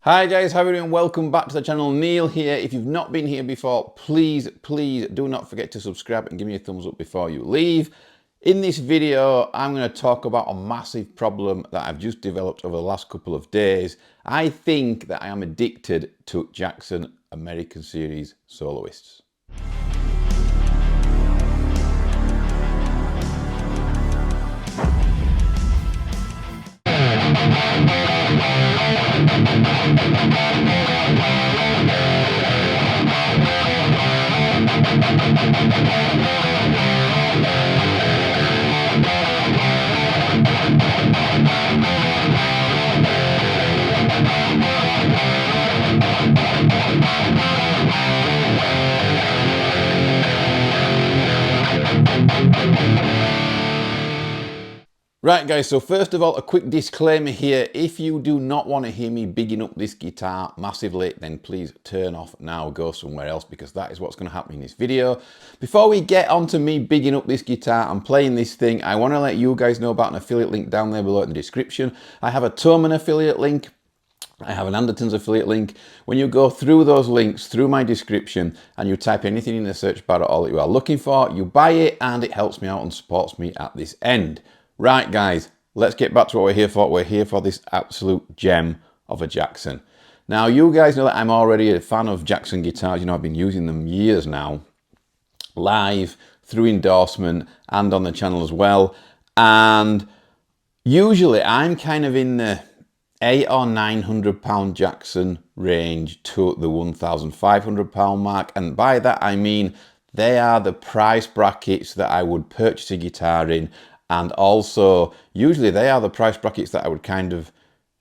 Hi guys, how are you doing? Welcome back to the channel. Neil here. If you've not been here before, please do not forget to subscribe and give me a thumbs up before you leave. In this video, I'm going to talk about a massive problem that I've just developed over the last couple of days. I think that I am addicted to Jackson American Series soloists. Right guys, so first of all, a quick disclaimer here. If you do not want to hear me bigging up this guitar massively, then please turn off now, go somewhere else, because that is what's going to happen in this video. Before we get on to me bigging up this guitar and playing this thing, I want to let you guys know about an affiliate link down there below in the description. I have a Thomann affiliate link. I have an Anderton's affiliate link. When you go through those links, through my description, and you type anything in the search bar at all that you are looking for, you buy it and it helps me out and supports me at this end. Right guys, let's get back to what we're here for. We're here for this absolute gem of a Jackson. Now you guys know that I'm already a fan of Jackson guitars. You know, I've been using them years now, live, through endorsement, and on the channel as well. And usually I'm kind of in the £800 or £900 Jackson range to the £1,500 mark. And by that I mean they are the price brackets that I would purchase a guitar in. And also, usually they are the price brackets that I would kind of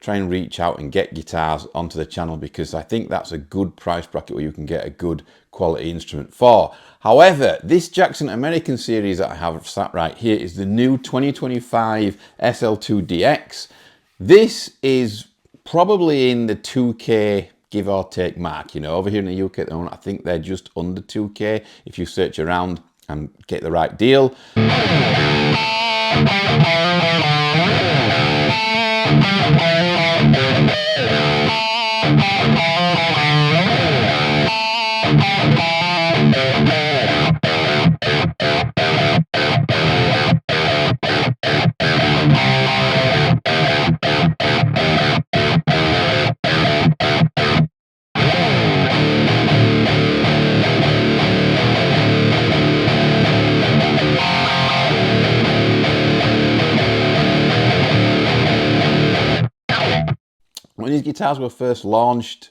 try and reach out and get guitars onto the channel, because I think that's a good price bracket where you can get a good quality instrument for. However, this Jackson American Series that I have sat right here is the new 2025 SL2DX. This is probably in the 2K give or take mark. You know, over here in the UK at the moment, I think they're just under 2K if you search around and get the right deal. When these guitars were first launched,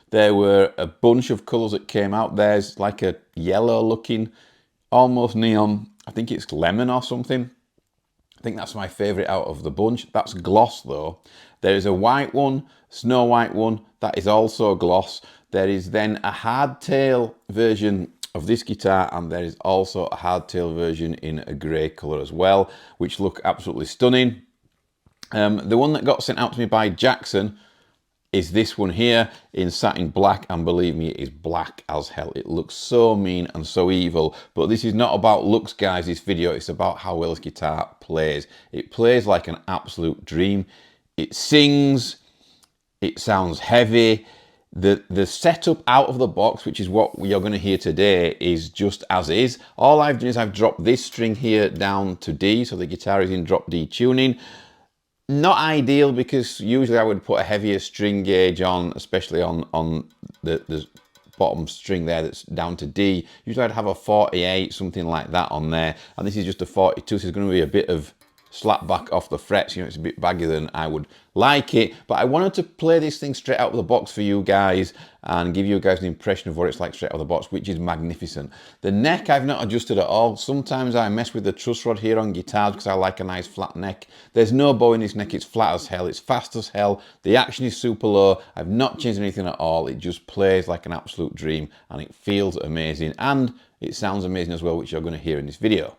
there were a bunch of colours that came out. There's like a yellow looking, almost neon, I think it's lemon or something. I think that's my favourite out of the bunch. That's gloss though. There is a white one, snow white one, that is also gloss. There is then a hardtail version of this guitar, and there is also a hardtail version in a grey colour as well, which look absolutely stunning. The one that got sent out to me by Jackson is this one here in satin black, and believe me, it is black as hell. It looks so mean and so evil, but this is not about looks, guys, this video. It's about how well this guitar plays. It plays like an absolute dream. It sings, it sounds heavy. The setup out of the box, which is what you're going to hear today, is just as is. All I've done is I've dropped this string here down to D, so the guitar is in drop D tuning. Not ideal, because usually I would put a heavier string gauge on, especially on the bottom string there that's down to D. Usually I'd have a 48, something like that on there, and this is just a 42, so there's going to be a bit of slap back off the frets. You know, it's a bit baggier than I would like it, but I wanted to play this thing straight out of the box for you guys and give you guys an impression of what it's like straight out of the box, which is magnificent. The neck I've not adjusted at all. Sometimes I mess with the truss rod here on guitars because I like a nice flat neck. There's no bow in this neck. It's flat as hell. It's fast as hell. The action is super low. I've not changed anything at all. It just plays like an absolute dream, and it feels amazing, and it sounds amazing as well, which you're going to hear in this video.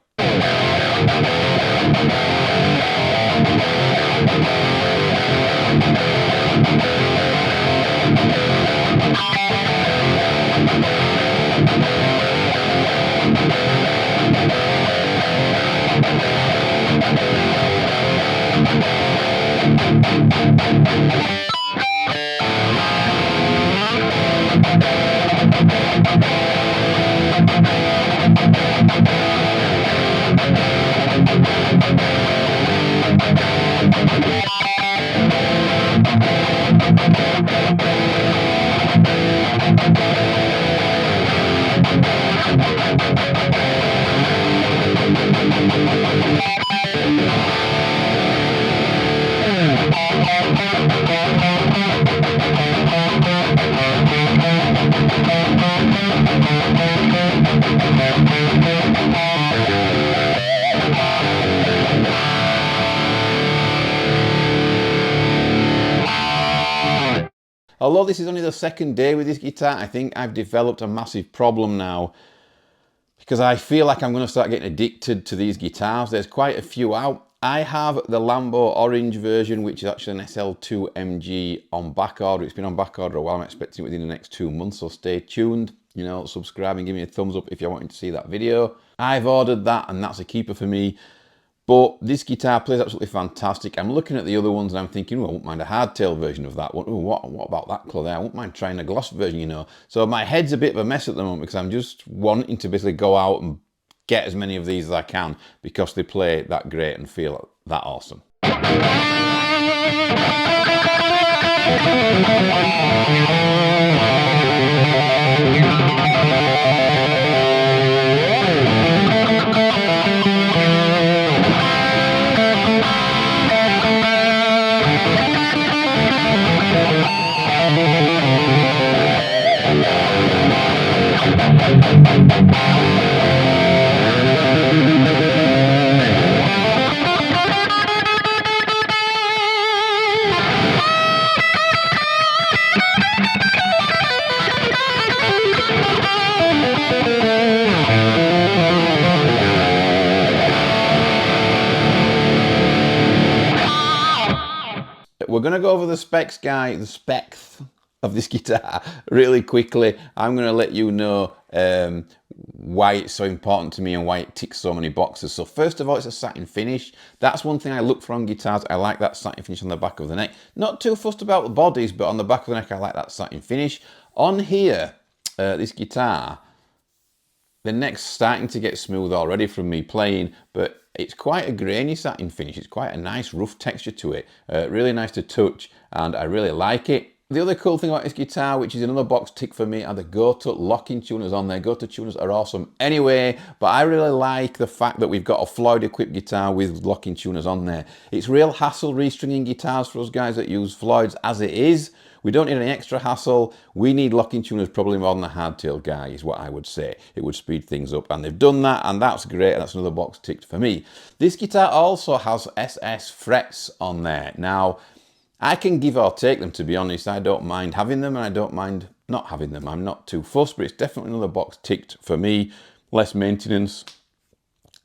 Although this is only the second day with this guitar, I think I've developed a massive problem now, because I feel like I'm going to start getting addicted to these guitars. There's quite a few out. I have the Lambo orange version, which is actually an SL2MG on back order. It's been on back order a while. I'm expecting it within the next 2 months, so stay tuned. You know, subscribe and give me a thumbs up if you're wanting to see that video. I've ordered that, and that's a keeper for me. But this guitar plays absolutely fantastic. I'm looking at the other ones and I'm thinking, well, I wouldn't mind a hardtail version of that. What about that colour there? I wouldn't mind trying a gloss version, you know. So my head's a bit of a mess at the moment, because I'm just wanting to basically go out and get as many of these as I can, because they play that great and feel that awesome. We're going to go over the specs of this guitar really quickly. I'm going to let you know why it's so important to me and why it ticks so many boxes. So first of all, it's a satin finish. That's one thing I look for on guitars. I like that satin finish on the back of the neck. Not too fussed about the bodies, but on the back of the neck, I like that satin finish. On here, this guitar, the neck's starting to get smooth already from me playing, but it's quite a grainy satin finish. It's quite a nice rough texture to it. Really nice to touch, and I really like it. The other cool thing about this guitar, which is another box tick for me, are the Goto locking tuners on there. Goto tuners are awesome anyway, but I really like the fact that we've got a Floyd equipped guitar with locking tuners on there. It's real hassle restringing guitars for us guys that use Floyds as it is. We don't need any extra hassle. We need locking tuners probably more than the hardtail guy, is what I would say. It would speed things up, and they've done that, and that's great. That's another box ticked for me. This guitar also has SS frets on there. Now, I can give or take them, to be honest. I don't mind having them, and I don't mind not having them. I'm not too fussed, but it's definitely another box ticked for me. Less maintenance.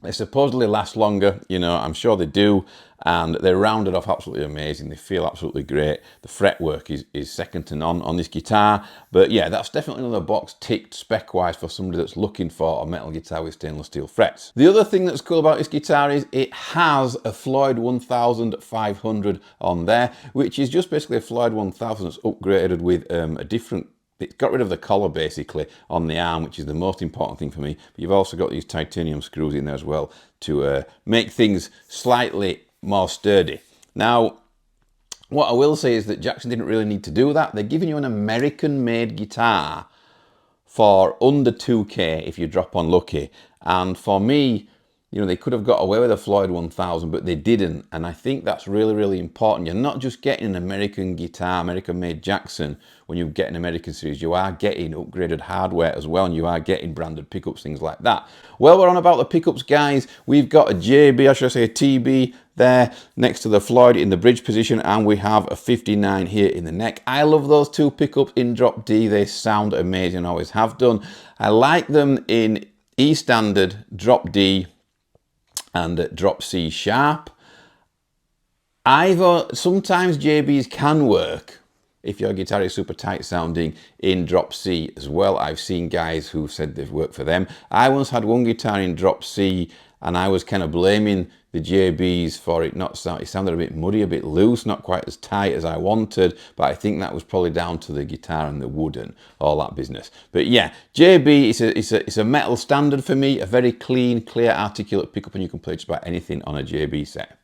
They supposedly last longer, you know, I'm sure they do, and they're rounded off absolutely amazing. They feel absolutely great. The fretwork is second to none on this guitar, but yeah, that's definitely another box ticked spec-wise for somebody that's looking for a metal guitar with stainless steel frets. The other thing that's cool about this guitar is it has a Floyd 1500 on there, which is just basically a Floyd 1000 that's upgraded with a different. It's got rid of the collar basically on the arm, which is the most important thing for me. But you've also got these titanium screws in there as well to make things slightly more sturdy. Now, what I will say is that Jackson didn't really need to do that. They're giving you an American-made guitar for under 2K if you drop on lucky. And for me, you know, they could have got away with a Floyd 1000, but they didn't. And I think that's really, really important. You're not just getting an American guitar, American-made Jackson, when you get an American series. You are getting upgraded hardware as well, and you are getting branded pickups, things like that. Well, we're on about the pickups, guys. We've got a JB, or should I say a TB, there next to the Floyd in the bridge position, and we have a 59 here in the neck. I love those two pickups in drop D. They sound amazing, always have done. I like them in E standard, drop D, and drop C sharp. Either sometimes JBs can work if your guitar is super tight sounding in drop C as well. I've seen guys who said they've worked for them. I once had one guitar in drop C and I was kind of blaming the JBs for it not sound. It sounded a bit muddy, a bit loose, not quite as tight as I wanted, but I think that was probably down to the guitar and the wood and all that business. But yeah, JB is a metal standard for me, a very clean, clear, articulate pickup, and you can play just about anything on a JB set.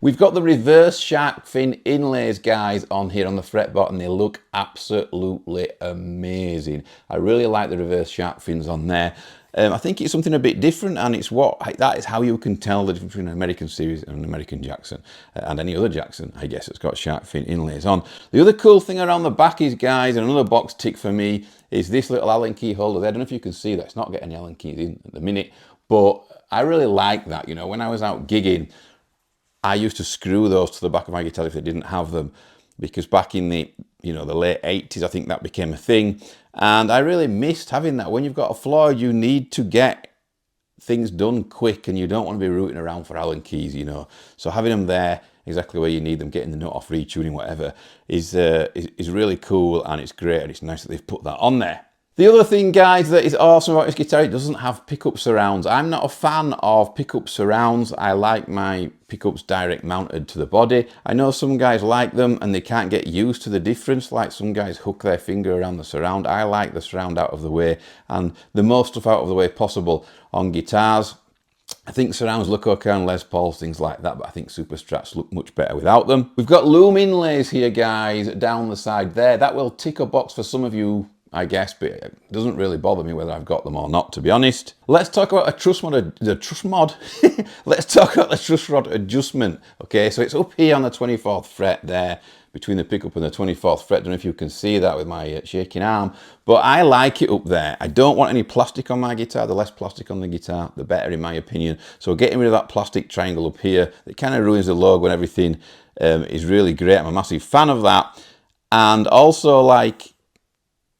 We've got the reverse shark fin inlays, guys, on here on the fretboard, and they look absolutely amazing. I really like the reverse shark fins on there. I think it's something a bit different, and that is how you can tell the difference between an American series and an American Jackson, and any other Jackson, I guess, it's got shark fin inlays on. The other cool thing around the back is, guys, and another box tick for me, is this little Allen key holder there. I don't know if you can see that. It's not getting any Allen keys in at the minute, but I really like that. You know, when I was out gigging, I used to screw those to the back of my guitar if they didn't have them, because back in the, you know, the late 80s, I think that became a thing. And I really missed having that. When you've got a Floyd, you need to get things done quick, and you don't want to be rooting around for Allen keys, you know. So having them there exactly where you need them, getting the note off, retuning, whatever, is really cool, and it's great, and it's nice that they've put that on there. The other thing, guys, that is awesome about this guitar, it doesn't have pickup surrounds. I'm not a fan of pickup surrounds. I like my pickups direct mounted to the body. I know some guys like them and they can't get used to the difference, like some guys hook their finger around the surround. I like the surround out of the way and the most stuff out of the way possible on guitars. I think surrounds look okay on Les Pauls, things like that, but I think Super Strats look much better without them. We've got loom inlays here, guys, down the side there. That will tick a box for some of you, I guess, but it doesn't really bother me whether I've got them or not, to be honest. Let's talk about Let's talk about the truss rod adjustment. Okay, so it's up here on the 24th fret there, between the pickup and the 24th fret. I don't know if you can see that with my shaking arm, but I like it up there. I don't want any plastic on my guitar. The less plastic on the guitar, the better, in my opinion. So getting rid of that plastic triangle up here, it kind of ruins the logo and everything, is really great. I'm a massive fan of that. And also, like,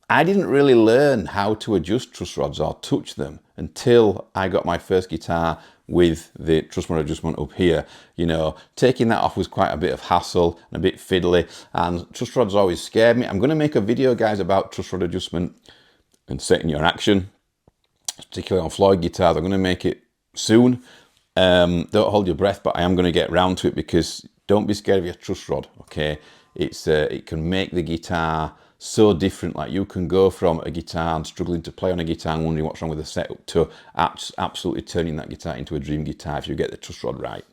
I didn't really learn how to adjust truss rods or touch them until I got my first guitar with the truss rod adjustment up here. You know, taking that off was quite a bit of hassle and a bit fiddly, and truss rods always scared me. I'm going to make a video, guys, about truss rod adjustment and setting your action, particularly on Floyd guitars. I'm going to make it soon. Don't hold your breath, but I am going to get round to it, because don't be scared of your truss rod, okay? It can make the guitar so different. Like, you can go from a guitar and struggling to play on a guitar and wondering what's wrong with the setup to absolutely turning that guitar into a dream guitar if you get the truss rod right.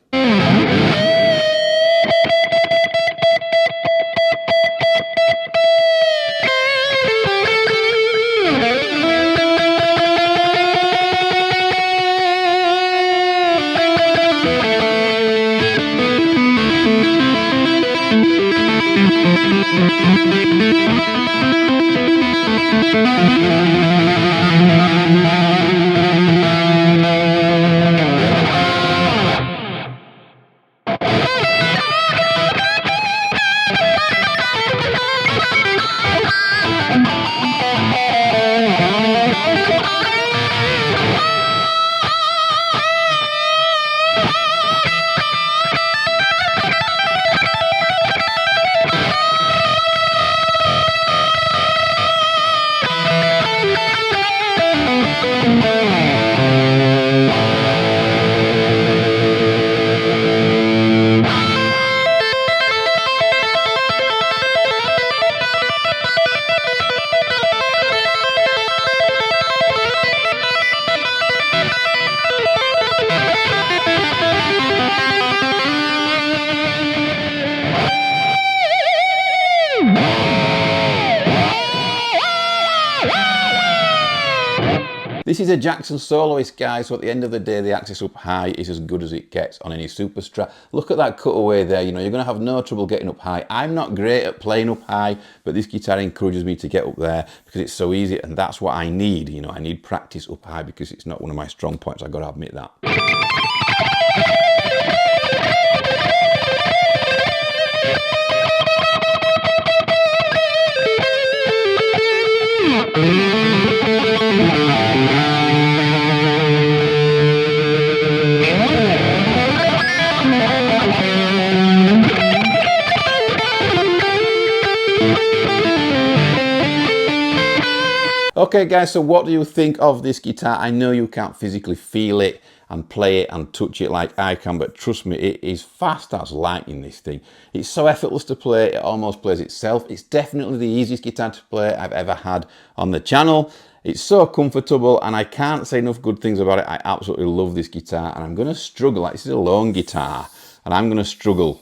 This is a Jackson soloist, guys, so at the end of the day, the axis up high is as good as it gets on any super strat. Look at that cutaway there. You know, you're going to have no trouble getting up high. I'm not great at playing up high, but this guitar encourages me to get up there because it's so easy, and that's what I need. You know, I need practice up high because it's not one of my strong points. I've got to admit that. Okay guys, so what do you think of this guitar? I know you can't physically feel it and play it and touch it like I can, but trust me, it is fast as lightning, this thing. It's so effortless to play, it almost plays itself. It's definitely the easiest guitar to play I've ever had on the channel. It's so comfortable, and I can't say enough good things about it. I absolutely love this guitar, and I'm going to struggle. Like, this is a lone guitar, and I'm going to struggle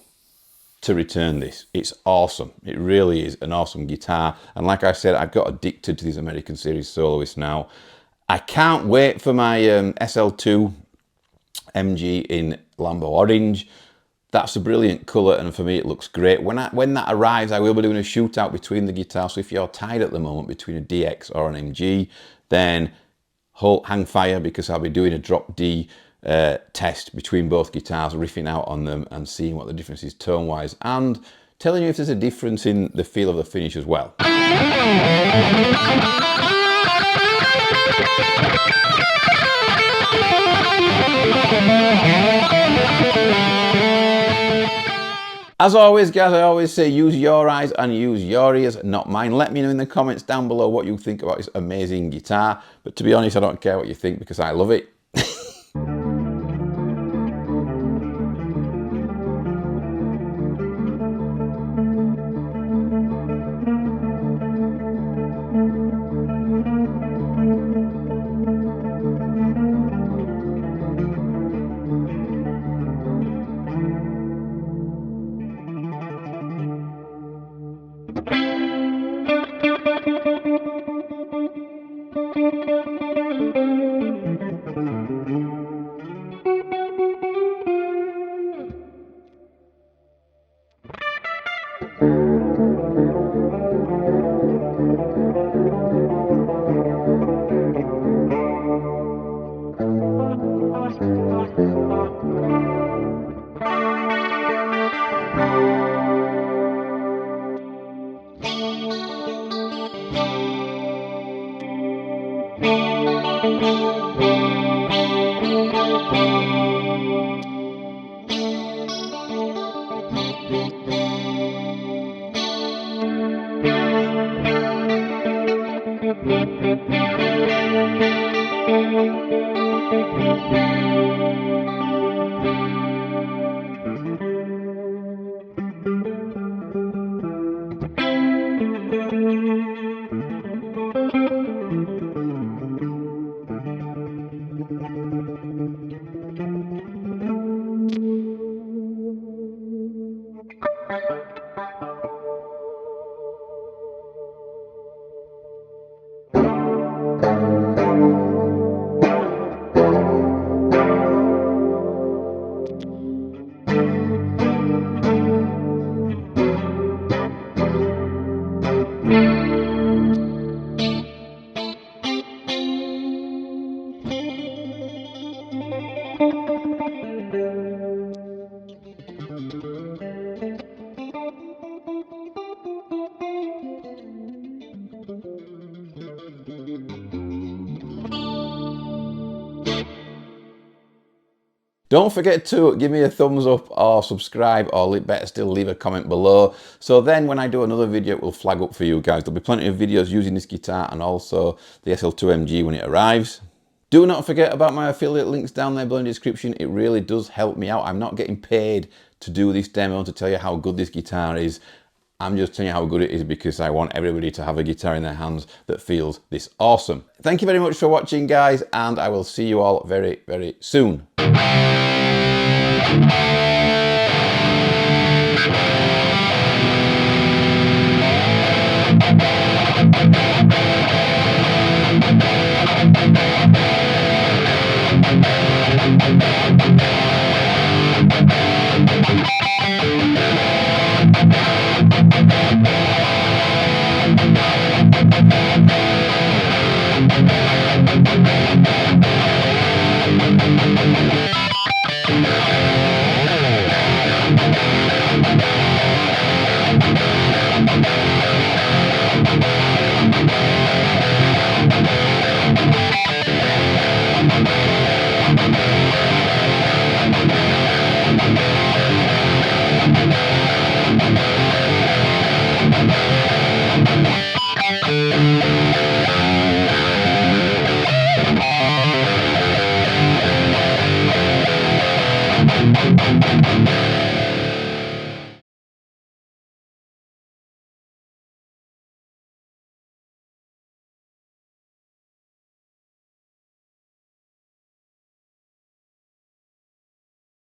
to return this. It's awesome. It really is an awesome guitar, and like I said, I've got addicted to these American Series soloists now. I can't wait for my SL2 MG in Lambo Orange. That's a brilliant colour, and for me it looks great. When that arrives, I will be doing a shootout between the guitars, so if you're tied at the moment between a DX or an MG, then hang fire, because I'll be doing a drop D test between both guitars, riffing out on them and seeing what the difference is tone wise, and telling you if there's a difference in the feel of the finish as well. As always, guys, I always say use your eyes and use your ears, not mine. Let me know in the comments down below what you think about this amazing guitar, but to be honest, I don't care what you think because I love it. Don't forget to give me a thumbs up or subscribe, or better still, leave a comment below. So then when I do another video, it will flag up for you guys. There'll be plenty of videos using this guitar and also the SL2MG when it arrives. Do not forget about my affiliate links down there below in the description. It really does help me out. I'm not getting paid to do this demo to tell you how good this guitar is. I'm just telling you how good it is because I want everybody to have a guitar in their hands that feels this awesome. Thank you very much for watching, guys, and I will see you all very, very soon.